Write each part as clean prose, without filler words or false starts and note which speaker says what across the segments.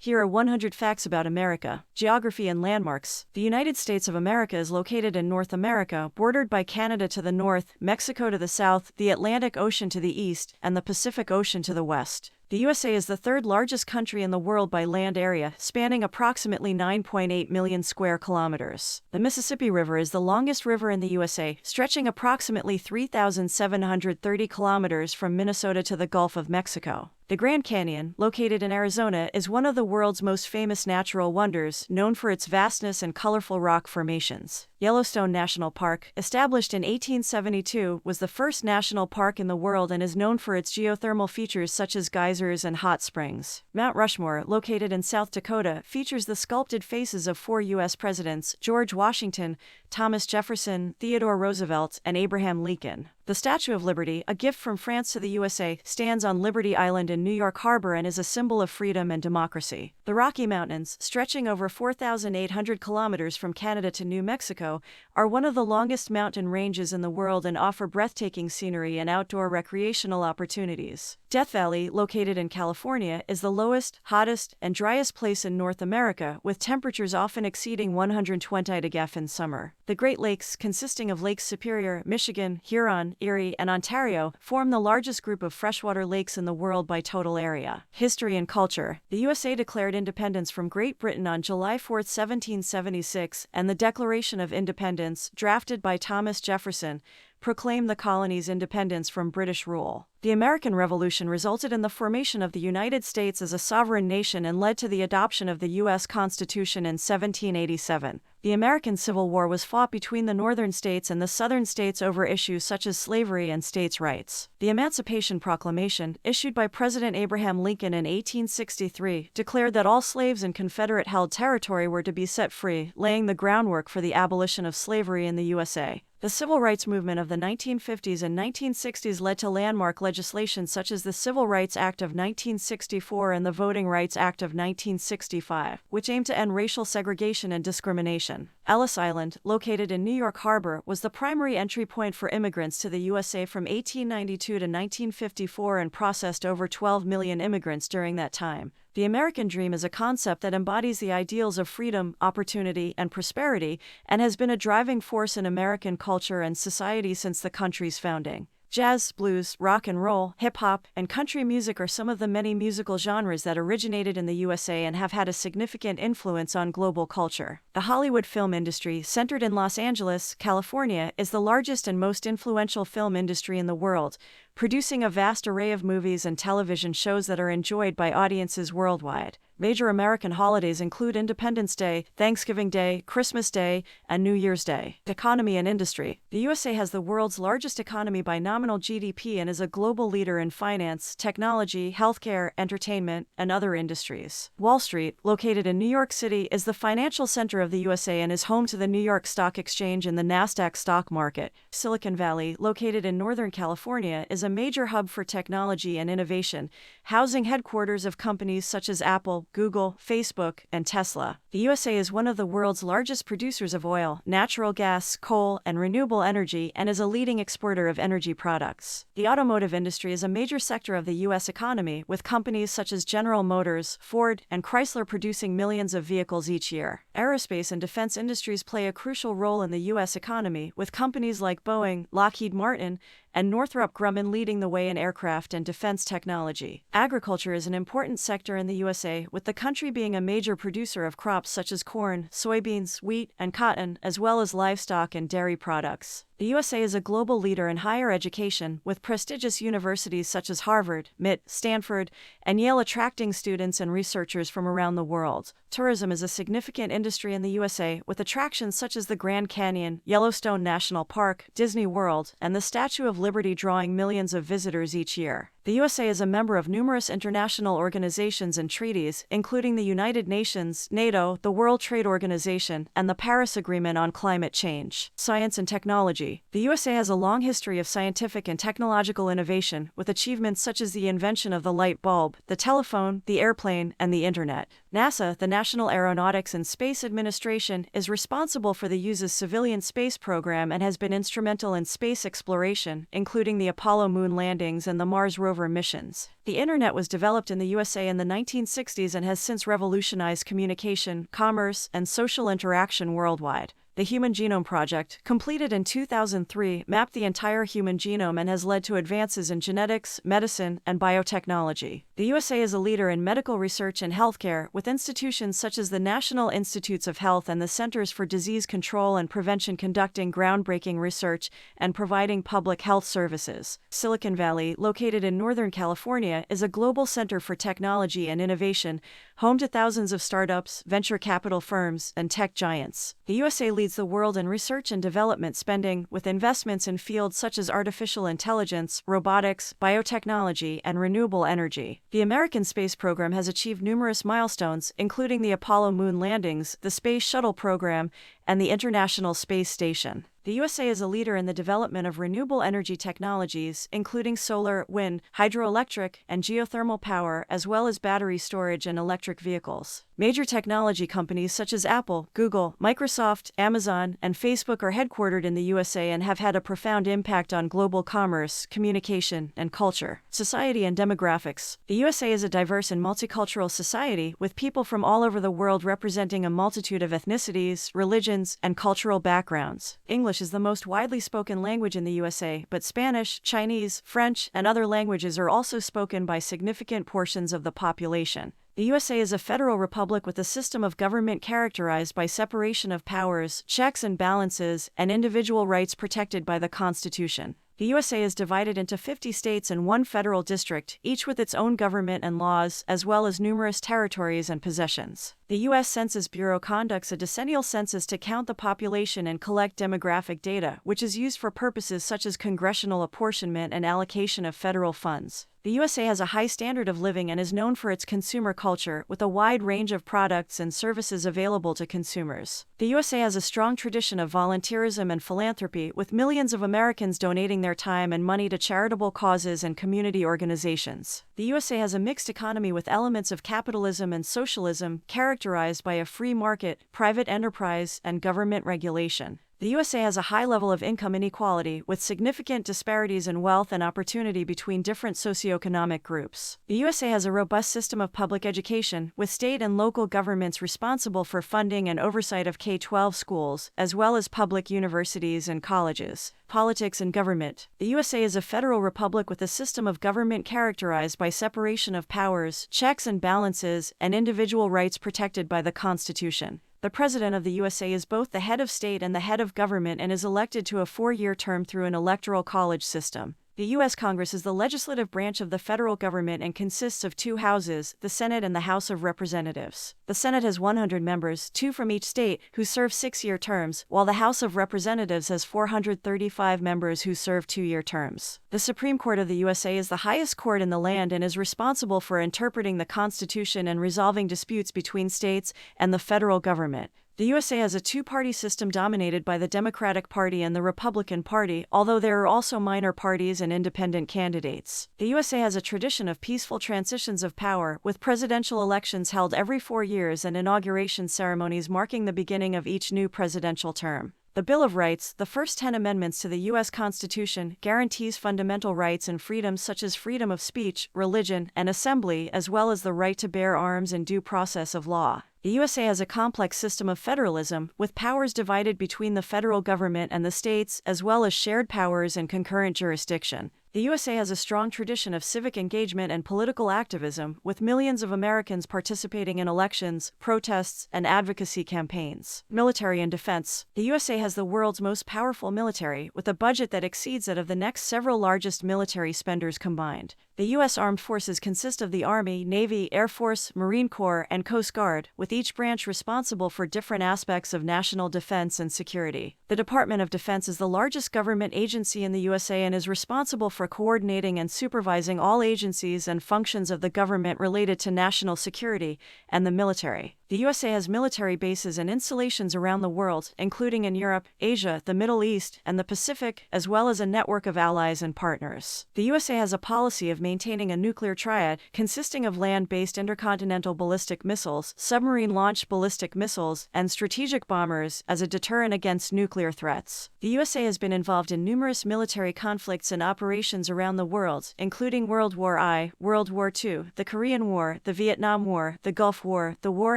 Speaker 1: Here are 100 facts about America. Geography and landmarks. The United States of America is located in North America, bordered by Canada to the north, Mexico to the south, the Atlantic Ocean to the east, and the Pacific Ocean to the west. The USA is the third largest country in the world by land area, spanning approximately 9.8 million square kilometers. The Mississippi River is the longest river in the USA, stretching approximately 3,730 kilometers from Minnesota to the Gulf of Mexico. The Grand Canyon, located in Arizona, is one of the world's most famous natural wonders, known for its vastness and colorful rock formations. Yellowstone National Park, established in 1872, was the first national park in the world and is known for its geothermal features such as geysers and hot springs. Mount Rushmore, located in South Dakota, features the sculpted faces of 4 U.S. presidents: George Washington, Thomas Jefferson, Theodore Roosevelt, and Abraham Lincoln. The Statue of Liberty, a gift from France to the USA, stands on Liberty Island in New York Harbor and is a symbol of freedom and democracy. The Rocky Mountains, stretching over 4,800 kilometers from Canada to New Mexico, are one of the longest mountain ranges in the world and offer breathtaking scenery and outdoor recreational opportunities. Death Valley, located in California, is the lowest, hottest, and driest place in North America, with temperatures often exceeding 120 degrees in summer. The Great Lakes, consisting of Lakes Superior, Michigan, Huron, Erie, and Ontario, form the largest group of freshwater lakes in the world by total area. History and culture. The USA declared independence from Great Britain on July 4, 1776, and the Declaration of Independence, drafted by Thomas Jefferson, proclaimed the colony's independence from British rule. The American Revolution resulted in the formation of the United States as a sovereign nation and led to the adoption of the U.S. Constitution in 1787. The American Civil War was fought between the northern states and the southern states over issues such as slavery and states' rights. The Emancipation Proclamation, issued by President Abraham Lincoln in 1863, declared that all slaves in Confederate-held territory were to be set free, laying the groundwork for the abolition of slavery in the USA. The civil rights movement of the 1950s and 1960s led to landmark legislation such as the Civil Rights Act of 1964 and the Voting Rights Act of 1965, which aimed to end racial segregation and discrimination. Ellis Island, located in New York Harbor, was the primary entry point for immigrants to the USA from 1892 to 1954 and processed over 12 million immigrants during that time. The American dream is a concept that embodies the ideals of freedom, opportunity, and prosperity, and has been a driving force in American culture and society since the country's founding. Jazz, blues, rock and roll, hip-hop, and country music are some of the many musical genres that originated in the USA and have had a significant influence on global culture. The Hollywood film industry, centered in Los Angeles, California, is the largest and most influential film industry in the world, producing a vast array of movies and television shows that are enjoyed by audiences worldwide. Major American holidays include Independence Day, Thanksgiving Day, Christmas Day, and New Year's Day. Economy and industry. The USA has the world's largest economy by nominal GDP and is a global leader in finance, technology, healthcare, entertainment, and other industries. Wall Street, located in New York City, is the financial center of the USA and is home to the New York Stock Exchange and the Nasdaq stock market. Silicon Valley, located in Northern California, is a major hub for technology and innovation, housing headquarters of companies such as Apple, Google, Facebook, and Tesla. The USA is one of the world's largest producers of oil, natural gas, coal, and renewable energy, and is a leading exporter of energy products. The automotive industry is a major sector of the U.S. economy, with companies such as General Motors, Ford, and Chrysler producing millions of vehicles each year. Aerospace and defense industries play a crucial role in the U.S. economy, with companies like Boeing, Lockheed Martin, and Northrop Grumman leading the way in aircraft and defense technology. Agriculture is an important sector in the USA, with the country being a major producer of crops such as corn, soybeans, wheat, and cotton, as well as livestock and dairy products. The USA is a global leader in higher education, with prestigious universities such as Harvard, MIT, Stanford, and Yale attracting students and researchers from around the world. Tourism is a significant industry in the USA, with attractions such as the Grand Canyon, Yellowstone National Park, Disney World, and the Statue of Liberty drawing millions of visitors each year. The USA is a member of numerous international organizations and treaties, including the United Nations, NATO, the World Trade Organization, and the Paris Agreement on Climate Change. Science and technology. The USA has a long history of scientific and technological innovation, with achievements such as the invention of the light bulb, the telephone, the airplane, and the Internet. NASA, the National Aeronautics and Space Administration, is responsible for the US's civilian space program and has been instrumental in space exploration, including the Apollo moon landings and the Mars rover rover missions. The Internet was developed in the USA in the 1960s and has since revolutionized communication, commerce, and social interaction worldwide. The Human Genome Project, completed in 2003, mapped the entire human genome and has led to advances in genetics, medicine, and biotechnology. The USA is a leader in medical research and healthcare, with institutions such as the National Institutes of Health and the Centers for Disease Control and Prevention conducting groundbreaking research and providing public health services. Silicon Valley, located in Northern California, is a global center for technology and innovation, home to thousands of startups, venture capital firms, and tech giants. The USA leads the world in research and development spending, with investments in fields such as artificial intelligence, robotics, biotechnology, and renewable energy. The American space program has achieved numerous milestones, including the Apollo moon landings, the Space Shuttle program, and the International Space Station. The USA is a leader in the development of renewable energy technologies, including solar, wind, hydroelectric, and geothermal power, as well as battery storage and electric vehicles. Major technology companies such as Apple, Google, Microsoft, Amazon, and Facebook are headquartered in the USA and have had a profound impact on global commerce, communication, and culture. Society and demographics. The USA is a diverse and multicultural society, with people from all over the world representing a multitude of ethnicities, religions, and cultural backgrounds. English is the most widely spoken language in the USA, but Spanish, Chinese, French, and other languages are also spoken by significant portions of the population. The USA is a federal republic with a system of government characterized by separation of powers, checks and balances, and individual rights protected by the Constitution. The USA is divided into 50 states and one federal district, each with its own government and laws, as well as numerous territories and possessions. The U.S. Census Bureau conducts a decennial census to count the population and collect demographic data, which is used for purposes such as congressional apportionment and allocation of federal funds. The USA has a high standard of living and is known for its consumer culture, with a wide range of products and services available to consumers. The USA has a strong tradition of volunteerism and philanthropy, with millions of Americans donating their time and money to charitable causes and community organizations. The USA has a mixed economy with elements of capitalism and socialism, characterized by a free market, private enterprise, and government regulation. The USA has a high level of income inequality, with significant disparities in wealth and opportunity between different socioeconomic groups. The USA has a robust system of public education, with state and local governments responsible for funding and oversight of K-12 schools, as well as public universities and colleges. Politics and government. The USA is a federal republic with a system of government characterized by separation of powers, checks and balances, and individual rights protected by the Constitution. The President of the USA is both the head of state and the head of government and is elected to a 4-year term through an electoral college system. The U.S. Congress is the legislative branch of the federal government and consists of 2 houses, the Senate and the House of Representatives. The Senate has 100 members, 2 from each state, who serve 6-year terms, while the House of Representatives has 435 members who serve 2-year terms. The Supreme Court of the USA is the highest court in the land and is responsible for interpreting the Constitution and resolving disputes between states and the federal government. The USA has a 2-party system dominated by the Democratic Party and the Republican Party, although there are also minor parties and independent candidates. The USA has a tradition of peaceful transitions of power, with presidential elections held every 4 years and inauguration ceremonies marking the beginning of each new presidential term. The Bill of Rights, the first 10 amendments to the U.S. Constitution, guarantees fundamental rights and freedoms such as freedom of speech, religion, and assembly, as well as the right to bear arms and due process of law. The USA has a complex system of federalism, with powers divided between the federal government and the states, as well as shared powers and concurrent jurisdiction. The USA has a strong tradition of civic engagement and political activism, with millions of Americans participating in elections, protests, and advocacy campaigns. Military and defense. The USA has the world's most powerful military, with a budget that exceeds that of the next several largest military spenders combined. The U.S. Armed Forces consist of the Army, Navy, Air Force, Marine Corps, and Coast Guard, with each branch responsible for different aspects of national defense and security. The Department of Defense is the largest government agency in the USA and is responsible for coordinating and supervising all agencies and functions of the government related to national security and the military. The USA has military bases and installations around the world, including in Europe, Asia, the Middle East, and the Pacific, as well as a network of allies and partners. The USA has a policy of maintaining a nuclear triad consisting of land-based intercontinental ballistic missiles, submarine-launched ballistic missiles, and strategic bombers as a deterrent against nuclear threats. The USA has been involved in numerous military conflicts and operations around the world, including World War I, World War II, the Korean War, the Vietnam War, the Gulf War, the war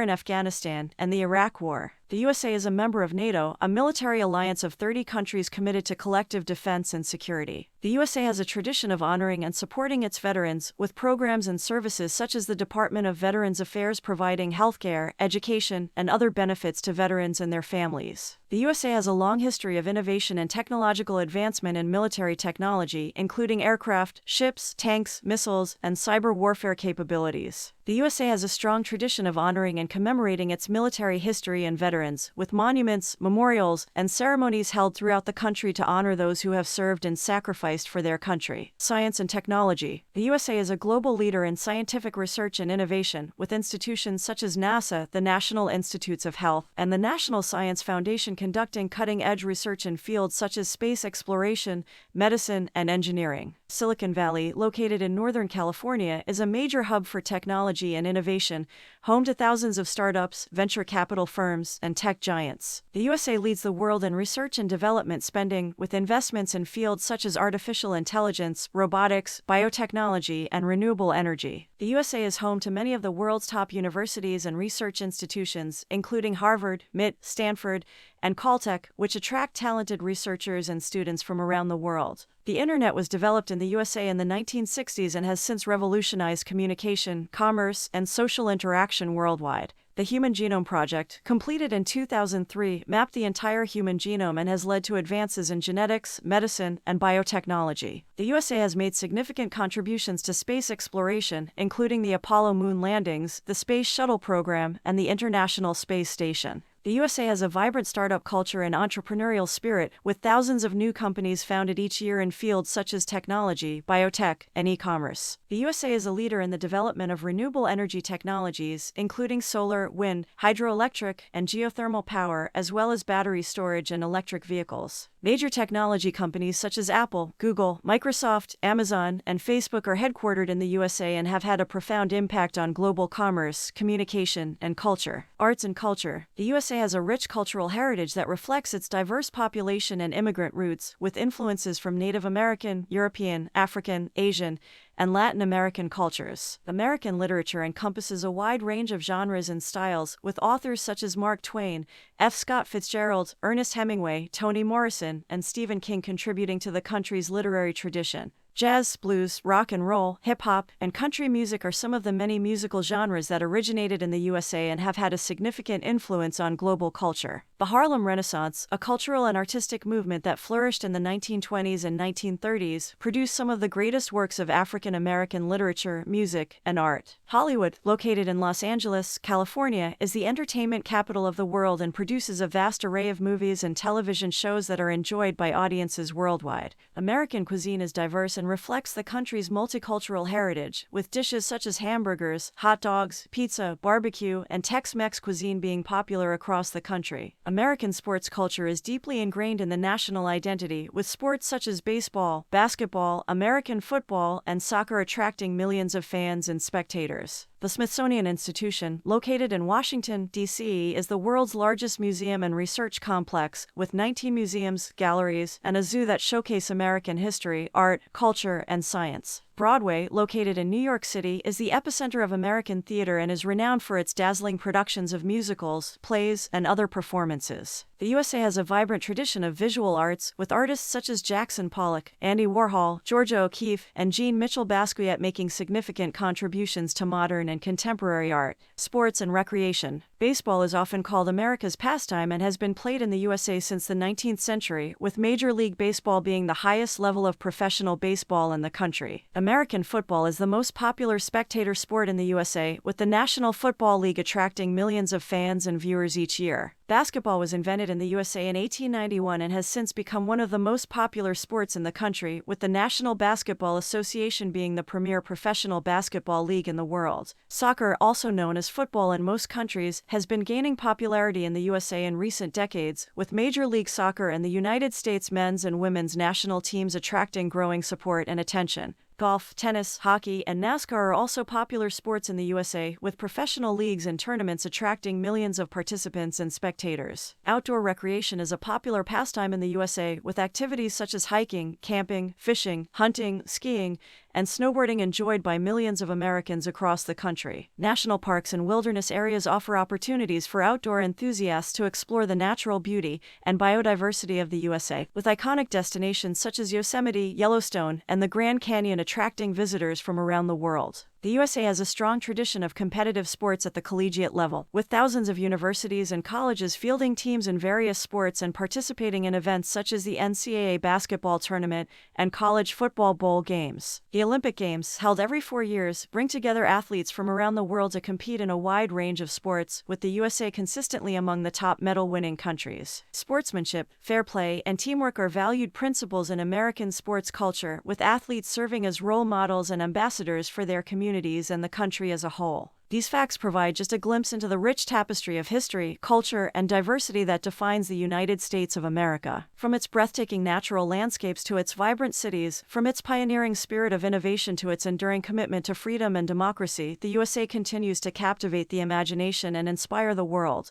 Speaker 1: in Afghanistan, and the Iraq War. The USA is a member of NATO, a military alliance of 30 countries committed to collective defense and security. The USA has a tradition of honoring and supporting its veterans, with programs and services such as the Department of Veterans Affairs providing healthcare, education, and other benefits to veterans and their families. The USA has a long history of innovation and technological advancement in military technology, including aircraft, ships, tanks, missiles, and cyber warfare capabilities. The USA has a strong tradition of honoring and commemorating its military history and veterans, with monuments, memorials, and ceremonies held throughout the country to honor those who have served and sacrificed for their country. Science and technology. The USA is a global leader in scientific research and innovation, with institutions such as NASA, the National Institutes of Health, and the National Science Foundation conducting cutting-edge research in fields such as space exploration, medicine, and engineering. Silicon Valley, located in Northern California, is a major hub for technology and innovation, home to thousands of startups, venture capital firms, and tech giants. The USA leads the world in research and development spending, with investments in fields such as artificial intelligence, robotics, biotechnology, and renewable energy. The USA is home to many of the world's top universities and research institutions, including Harvard, MIT, Stanford, and Caltech, which attract talented researchers and students from around the world. The Internet was developed in the USA in the 1960s and has since revolutionized communication, commerce, and social interaction worldwide. The Human Genome Project, completed in 2003, mapped the entire human genome and has led to advances in genetics, medicine, and biotechnology. The USA has made significant contributions to space exploration, including the Apollo moon landings, the Space Shuttle program, and the International Space Station. The USA has a vibrant startup culture and entrepreneurial spirit, with thousands of new companies founded each year in fields such as technology, biotech, and e-commerce. The USA is a leader in the development of renewable energy technologies, including solar, wind, hydroelectric, and geothermal power, as well as battery storage and electric vehicles. Major technology companies such as Apple, Google, Microsoft, Amazon, and Facebook are headquartered in the USA and have had a profound impact on global commerce, communication, and culture. Arts and culture. The USA has a rich cultural heritage that reflects its diverse population and immigrant roots, with influences from Native American, European, African, Asian, and Latin American cultures. American literature encompasses a wide range of genres and styles, with authors such as Mark Twain, F. Scott Fitzgerald, Ernest Hemingway, Toni Morrison, and Stephen King contributing to the country's literary tradition. Jazz, blues, rock and roll, hip-hop, and country music are some of the many musical genres that originated in the USA and have had a significant influence on global culture. The Harlem Renaissance, a cultural and artistic movement that flourished in the 1920s and 1930s, produced some of the greatest works of African American literature, music, and art. Hollywood, located in Los Angeles, California, is the entertainment capital of the world and produces a vast array of movies and television shows that are enjoyed by audiences worldwide. American cuisine is diverse and reflects the country's multicultural heritage, with dishes such as hamburgers, hot dogs, pizza, barbecue, and Tex-Mex cuisine being popular across the country. American sports culture is deeply ingrained in the national identity, with sports such as baseball, basketball, American football, and soccer attracting millions of fans and spectators. The Smithsonian Institution, located in Washington, D.C., is the world's largest museum and research complex, with 19 museums, galleries, and a zoo that showcase American history, art, culture, and science. Broadway, located in New York City, is the epicenter of American theater and is renowned for its dazzling productions of musicals, plays, and other performances. The USA has a vibrant tradition of visual arts, with artists such as Jackson Pollock, Andy Warhol, Georgia O'Keeffe, and Jean Mitchell Basquiat making significant contributions to modern and contemporary art. Sports and recreation. Baseball is often called America's pastime and has been played in the USA since the 19th century, with Major League Baseball being the highest level of professional baseball in the country. American football is the most popular spectator sport in the USA, with the National Football League attracting millions of fans and viewers each year. Basketball was invented in the USA in 1891 and has since become one of the most popular sports in the country, with the National Basketball Association being the premier professional basketball league in the world. Soccer, also known as football in most countries, has been gaining popularity in the USA in recent decades, with Major League Soccer and the United States men's and women's national teams attracting growing support and attention. Golf, tennis, hockey, and NASCAR are also popular sports in the USA, with professional leagues and tournaments attracting millions of participants and spectators. Outdoor recreation is a popular pastime in the USA, with activities such as hiking, camping, fishing, hunting, skiing, and snowboarding enjoyed by millions of Americans across the country. National parks and wilderness areas offer opportunities for outdoor enthusiasts to explore the natural beauty and biodiversity of the USA, with iconic destinations such as Yosemite, Yellowstone, and the Grand Canyon attracting visitors from around the world. The USA has a strong tradition of competitive sports at the collegiate level, with thousands of universities and colleges fielding teams in various sports and participating in events such as the NCAA basketball tournament and college football bowl games. The Olympic Games, held every 4 years, bring together athletes from around the world to compete in a wide range of sports, with the USA consistently among the top medal-winning countries. Sportsmanship, fair play, and teamwork are valued principles in American sports culture, with athletes serving as role models and ambassadors for their communities and the country as a whole. These facts provide just a glimpse into the rich tapestry of history, culture, and diversity that defines the United States of America. From its breathtaking natural landscapes to its vibrant cities, from its pioneering spirit of innovation to its enduring commitment to freedom and democracy, the USA continues to captivate the imagination and inspire the world.